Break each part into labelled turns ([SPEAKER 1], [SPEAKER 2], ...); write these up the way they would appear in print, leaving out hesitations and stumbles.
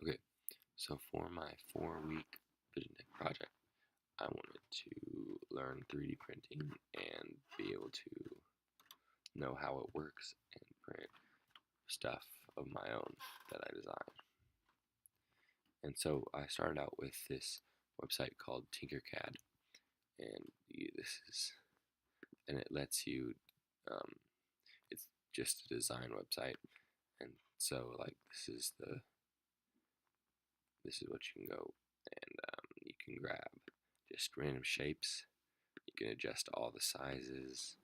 [SPEAKER 1] Okay, so for my 4-week Vision Tech project, I wanted to learn 3D printing and be able to know how it works and print stuff of my own that I design. And so I started out with this website called Tinkercad, and it lets you, it's just a design website, and so like this is what you can go, and you can grab just random shapes. You can adjust all the sizes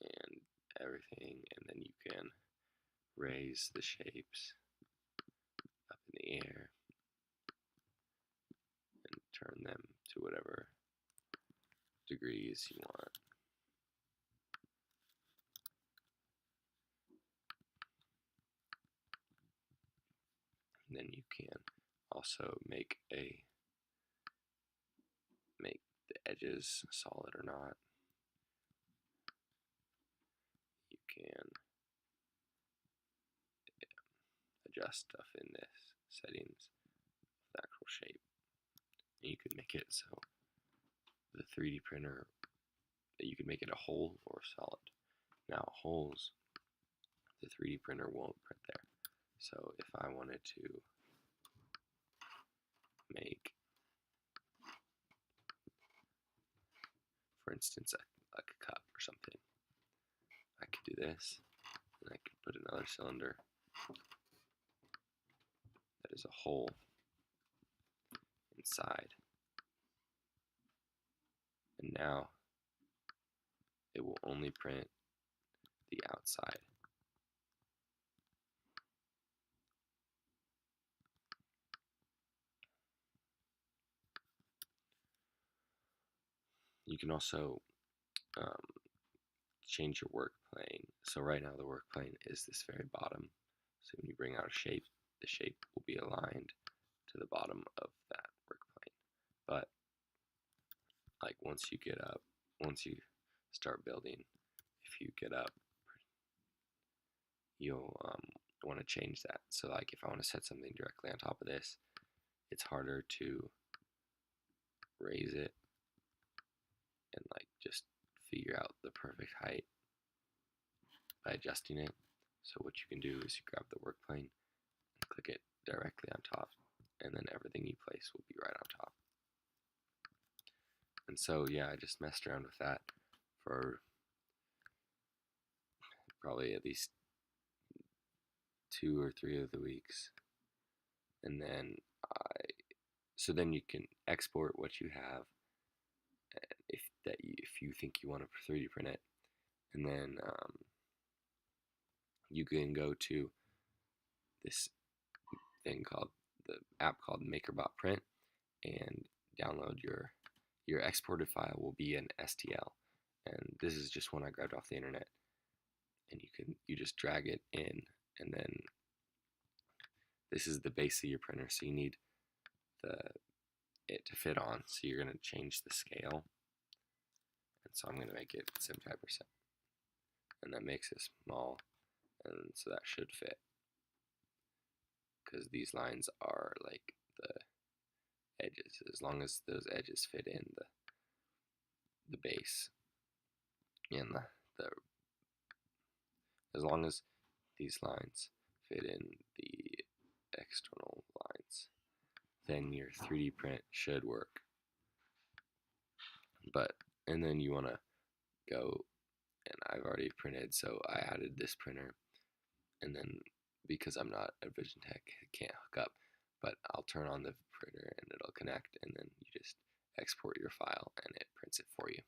[SPEAKER 1] and everything, and then you can raise the shapes up in the air and turn them to whatever degrees you want. And then you can also make the edges solid or not. You can adjust stuff in this settings of the actual shape. And you can make it so the 3D printer, that you can make it a hole or solid. Now holes, the 3D printer won't print there. So if I wanted to make, for instance, a cup or something, I could do this, and I could put another cylinder that is a hole inside. And now it will only print the outside. You can also change your work plane. So right now the work plane is this very bottom. So when you bring out a shape, the shape will be aligned to the bottom of that work plane. But like once you start building, if you get up, you'll want to change that. So like if I want to set something directly on top of this, it's harder to raise it and like just figure out the perfect height by adjusting it. So what you can do is you grab the work plane and click it directly on top, and then everything you place will be right on top. And so yeah, I just messed around with that for probably at least 2 or 3 of the weeks, and then then you can export what you have, if you think you want to 3D print it, and then you can go to this thing called the app called MakerBot Print and download your exported file will be an STL, and this is just one I grabbed off the internet, and you just drag it in, and then this is the base of your printer, so you need it to fit on, so you're going to change the scale, and so I'm going to make it 75%, and that makes it small, and so that should fit, because these lines are like the edges. As long as those edges fit in the base, and as long as these lines fit in the external lines, then your 3D print should work. And then you want to go, and I've already printed, so I added this printer, and then because I'm not a Vision Tech, I can't hook up, but I'll turn on the printer and it'll connect, and then you just export your file and it prints it for you.